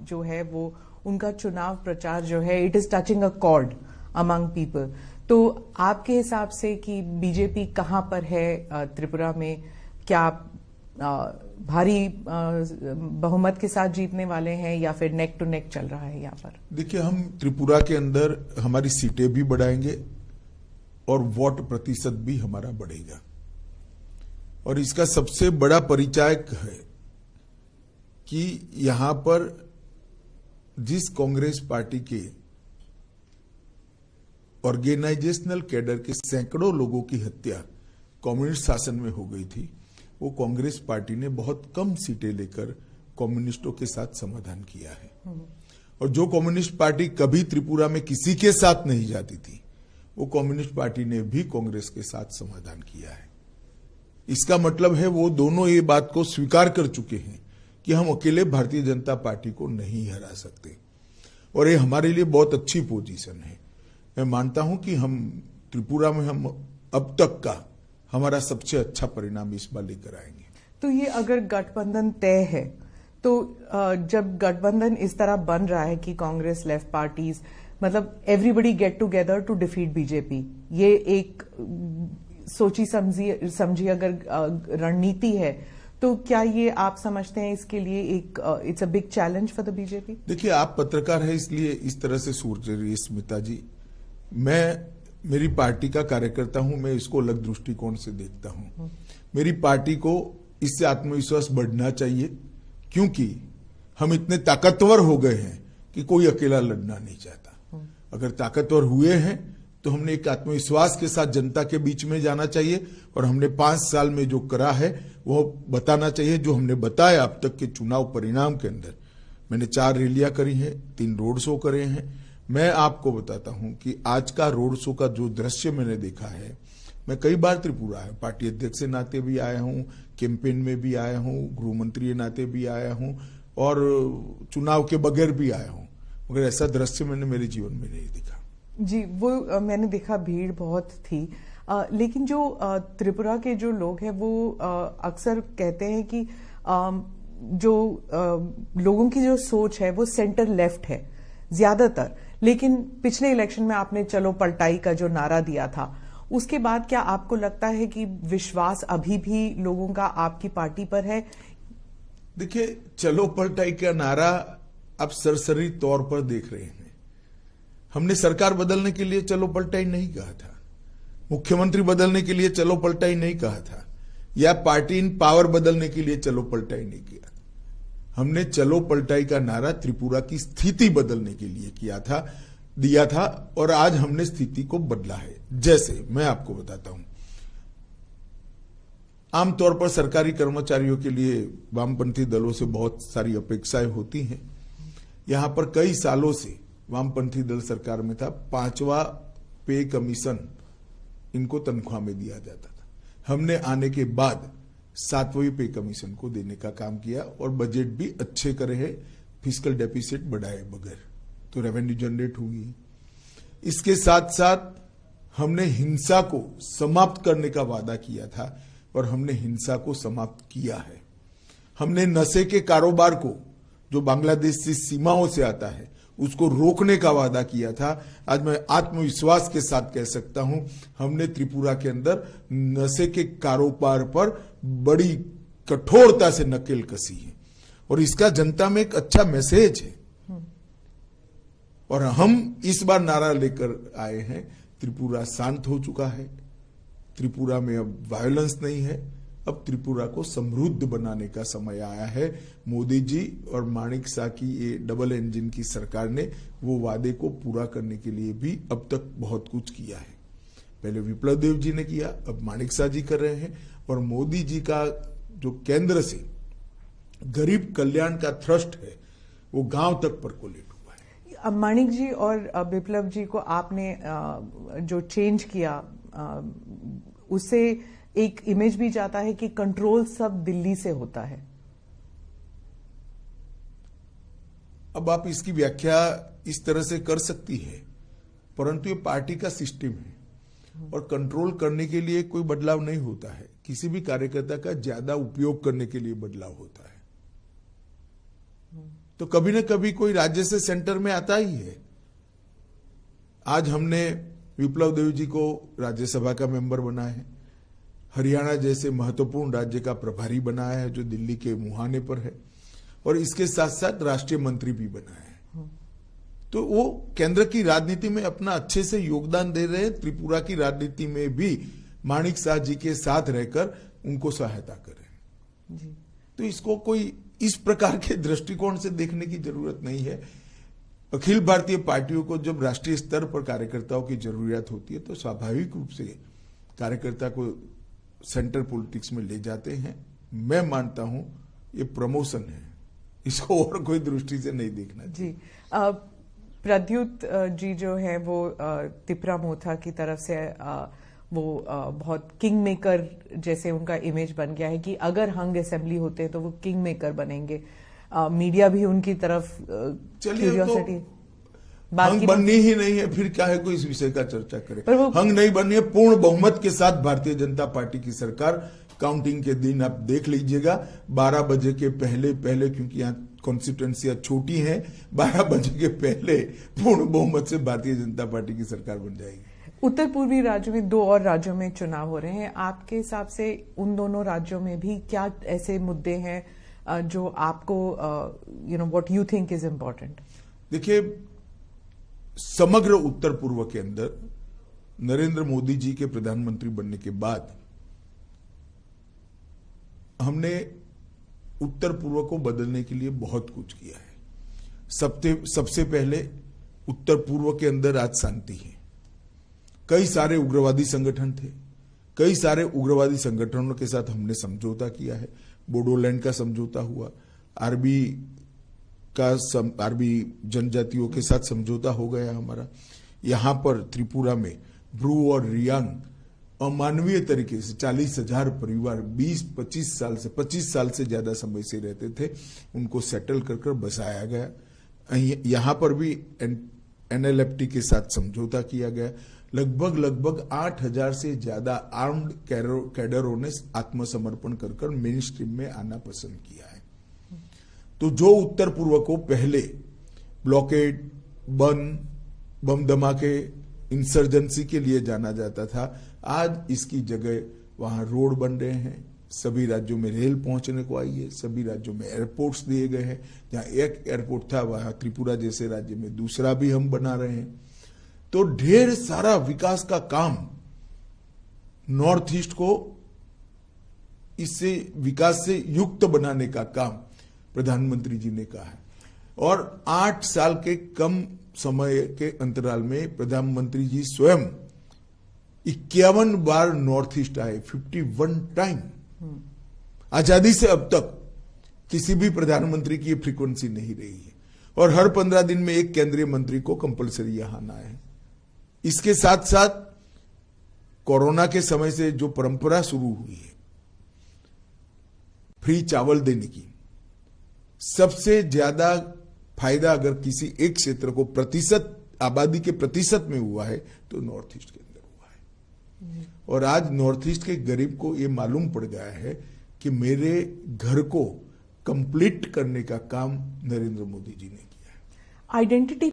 जो है वो उनका चुनाव प्रचार जो है it is touching a cord among people. तो आपके हिसाब से कि बीजेपी कहां पर है त्रिपुरा में, क्या भारी बहुमत के साथ जीतने वाले हैं या फिर नेक टू नेक चल रहा है यहाँ पर? देखिए, हम त्रिपुरा के अंदर हमारी सीटें भी बढ़ाएंगे और वोट प्रतिशत भी हमारा बढ़ेगा। और इसका सबसे बड़ा परिचायक है कि यहां पर जिस कांग्रेस पार्टी के ऑर्गेनाइजेशनल कैडर के सैकड़ों लोगों की हत्या कम्युनिस्ट शासन में हो गई थी, वो कांग्रेस पार्टी ने बहुत कम सीटें लेकर कम्युनिस्टों के साथ समाधान किया है। और जो कम्युनिस्ट पार्टी कभी त्रिपुरा में किसी के साथ नहीं जाती थी, वो कम्युनिस्ट पार्टी ने भी कांग्रेस के साथ समाधान किया है। इसका मतलब है वो दोनों ये बात को स्वीकार कर चुके हैं कि हम अकेले भारतीय जनता पार्टी को नहीं हरा सकते, और ये हमारे लिए बहुत अच्छी पोजीशन है। मैं मानता हूं कि हम त्रिपुरा में हम अब तक का हमारा सबसे अच्छा परिणाम इस बार लेकर आएंगे। तो ये अगर गठबंधन तय है, तो जब गठबंधन इस तरह बन रहा है कि कांग्रेस, लेफ्ट पार्टीज, मतलब everybody get together to defeat BJP, ये एक सोची समझी अगर रणनीति है, तो क्या ये आप समझते हैं इसके लिए एक it's a big challenge for the BJP? देखिए, आप पत्रकार हैं इसलिए इस तरह से सोच रही है स्मिता जी। मैं मेरी पार्टी का कार्यकर्ता हूं, मैं इसको अलग दृष्टिकोण से देखता हूं। मेरी पार्टी को इससे आत्मविश्वास बढ़ना चाहिए, क्योंकि हम इतने ताकतवर हो गए हैं कि कोई अकेला लड़ना नहीं चाहता। अगर ताकतवर हुए हैं तो हमने एक आत्मविश्वास के साथ जनता के बीच में जाना चाहिए, और हमने 5 साल में जो करा है वो बताना चाहिए। जो हमने बताया अब तक के चुनाव परिणाम के अंदर, मैंने 4 रैलियां करी हैं, 3 रोड शो करे हैं। मैं आपको बताता हूं कि आज का रोड शो का जो दृश्य मैंने देखा है, मैं कई बार त्रिपुरा है, पार्टी अध्यक्ष के नाते भी आया हूं, कैंपेन में भी आया हूं, गृह मंत्री के नाते भी आया हूं, और चुनाव के बगैर भी आया हूं, मगर ऐसा दृश्य मैंने मेरे जीवन में नहीं देखा। जी, वो मैंने देखा, भीड़ बहुत थी। लेकिन जो त्रिपुरा के जो लोग हैं वो अक्सर कहते हैं कि जो लोगों की जो सोच है वो सेंटर लेफ्ट है ज्यादातर। लेकिन पिछले इलेक्शन में आपने चलो पलटाई का जो नारा दिया था, उसके बाद क्या आपको लगता है कि विश्वास अभी भी लोगों का आपकी पार्टी पर है? देखिए, चलो पलटाई का नारा आप सरसरी तौर पर देख रहे हैं। हमने सरकार बदलने के लिए चलो पलटाई नहीं कहा था, मुख्यमंत्री बदलने के लिए चलो पलटाई नहीं कहा था, या पार्टी इन पावर बदलने के लिए चलो पलटाई नहीं किया। हमने चलो पलटाई का नारा त्रिपुरा की स्थिति बदलने के लिए दिया था, और आज हमने स्थिति को बदला है। जैसे मैं आपको बताता हूं, आमतौर पर सरकारी कर्मचारियों के लिए वामपंथी दलों से बहुत सारी अपेक्षाएं होती हैं। यहां पर कई सालों से वामपंथी दल सरकार में था, 5वां पे कमीशन इनको तनख्वाह में दिया जाता था। हमने आने के बाद 7वें पे कमीशन को देने का काम किया, और बजट भी अच्छे करे हैं, फिस्कल डेफिसिट बढ़ाए बगैर, तो रेवेन्यू जनरेट हुई। इसके साथ साथ हमने हिंसा को समाप्त करने का वादा किया था, और हमने हिंसा को समाप्त किया है। हमने नशे के कारोबार को, जो बांग्लादेश की सीमाओं से आता है, उसको रोकने का वादा किया था। आज मैं आत्मविश्वास के साथ कह सकता हूं, हमने त्रिपुरा के अंदर नशे के कारोबार पर बड़ी कठोरता से नकेल कसी है, और इसका जनता में एक अच्छा मैसेज है। और हम इस बार नारा लेकर आए हैं, त्रिपुरा शांत हो चुका है, त्रिपुरा में अब वायलेंस नहीं है, अब त्रिपुरा को समृद्ध बनाने का समय आया है। मोदी जी और माणिक शाह की ये डबल इंजन की सरकार ने वो वादे को पूरा करने के लिए भी अब तक बहुत कुछ किया है। पहले विप्लव देव जी ने किया, अब माणिक शाह जी कर रहे हैं, और मोदी जी का जो केंद्र से गरीब कल्याण का थ्रस्ट है, वो गांव तक परकोलेट हुआ है। माणिक जी और विप्लव जी को आपने जो चेंज किया, उससे एक इमेज भी जाता है कि कंट्रोल सब दिल्ली से होता है। अब आप इसकी व्याख्या इस तरह से कर सकती है, परंतु ये पार्टी का सिस्टम है, और कंट्रोल करने के लिए कोई बदलाव नहीं होता है। किसी भी कार्यकर्ता का ज्यादा उपयोग करने के लिए बदलाव होता है। तो कभी न कभी कोई राज्य से सेंटर में आता ही है। आज हमने विप्लव देव जी को राज्यसभा का मेंबर बनाया है, हरियाणा जैसे महत्वपूर्ण राज्य का प्रभारी बनाया है जो दिल्ली के मुहाने पर है, और इसके साथ साथ राष्ट्रीय मंत्री भी बनाया है। तो वो केंद्र की राजनीति में अपना अच्छे से योगदान दे रहे हैं। त्रिपुरा की राजनीति में भी माणिक साह जी के साथ रहकर उनको सहायता कर रहे हैं। तो इसको कोई इस प्रकार के दृष्टिकोण से देखने की जरूरत नहीं है। अखिल भारतीय पार्टियों को जब राष्ट्रीय स्तर पर कार्यकर्ताओं की जरूरत होती है तो स्वाभाविक रूप से कार्यकर्ता को सेंटर पॉलिटिक्स में ले जाते हैं। मैं मानता हूं ये प्रमोशन है, इसको और कोई दृष्टि से नहीं देखना जी। प्रद्युत जी जो है वो तिपरा मोथा की तरफ से वो बहुत किंग मेकर जैसे उनका इमेज बन गया है कि अगर हंग असेंबली होते हैं तो वो किंग मेकर बनेंगे। मीडिया भी उनकी तरफ क्यूरियोसिटी हंग बननी ही नहीं है, फिर क्या है कोई इस विषय का चर्चा करे। हंग नहीं बननी है, पूर्ण बहुमत के साथ भारतीय जनता पार्टी की सरकार काउंटिंग के दिन आप देख लीजिएगा 12 बजे के पहले क्योंकि यहाँ कॉन्स्टिट्यूएंसियां छोटी हैं, 12 बजे के पहले पूर्ण बहुमत से भारतीय जनता पार्टी की सरकार बन जाएगी। उत्तर पूर्वी राज्यों में 2 और राज्यों में चुनाव हो रहे हैं। आपके हिसाब से उन दोनों राज्यों में भी क्या ऐसे मुद्दे हैं जो आपको what you think is important? देखिए, समग्र उत्तर पूर्व के अंदर नरेंद्र मोदी जी के प्रधानमंत्री बनने के बाद हमने उत्तर पूर्व को बदलने के लिए बहुत कुछ किया है। सबसे पहले उत्तर पूर्व के अंदर आज शांति है। कई सारे उग्रवादी संगठन थे, कई सारे उग्रवादी संगठनों के साथ हमने समझौता किया है। बोडोलैंड का समझौता हुआ, आरबी जनजातियों के साथ समझौता हो गया हमारा। यहां पर त्रिपुरा में ब्रू और रियांग अमानवीय तरीके से 40,000 परिवार 25 साल से ज्यादा समय से रहते थे, उनको सेटल कर बसाया गया। यहां पर भी NLFT के साथ समझौता किया गया। लगभग 8,000 से ज्यादा आर्म्ड कैडरों ने आत्मसमर्पण कर मेन स्ट्रीम में आना पसंद किया है। तो जो उत्तर पूर्व को पहले ब्लॉकेड, बम धमाके, इंसर्जेंसी के लिए जाना जाता था, आज इसकी जगह वहां रोड बन रहे हैं। सभी राज्यों में रेल पहुंचने को आई है, सभी राज्यों में एयरपोर्ट्स दिए गए हैं। जहां एक एयरपोर्ट था वहां त्रिपुरा जैसे राज्य में दूसरा भी हम बना रहे हैं। तो ढेर सारा विकास का काम नॉर्थ ईस्ट को इससे विकास से युक्त बनाने का काम प्रधानमंत्री जी ने कहा है। और 8 साल के कम समय के अंतराल में प्रधानमंत्री जी स्वयं 51 बार नॉर्थ ईस्ट आए, 51 टाइम। आजादी से अब तक किसी भी प्रधानमंत्री की फ्रीक्वेंसी नहीं रही है। और हर 15 दिन में एक केंद्रीय मंत्री को कंपलसरी यहां आना है। इसके साथ साथ कोरोना के समय से जो परंपरा शुरू हुई है फ्री चावल देने की, सबसे ज्यादा फायदा अगर किसी एक क्षेत्र को आबादी के प्रतिशत में हुआ है तो नॉर्थ ईस्ट के अंदर हुआ है। और आज नॉर्थ ईस्ट के गरीब को यह मालूम पड़ गया है कि मेरे घर को कंप्लीट करने का काम नरेंद्र मोदी जी ने किया है। आइडेंटिटी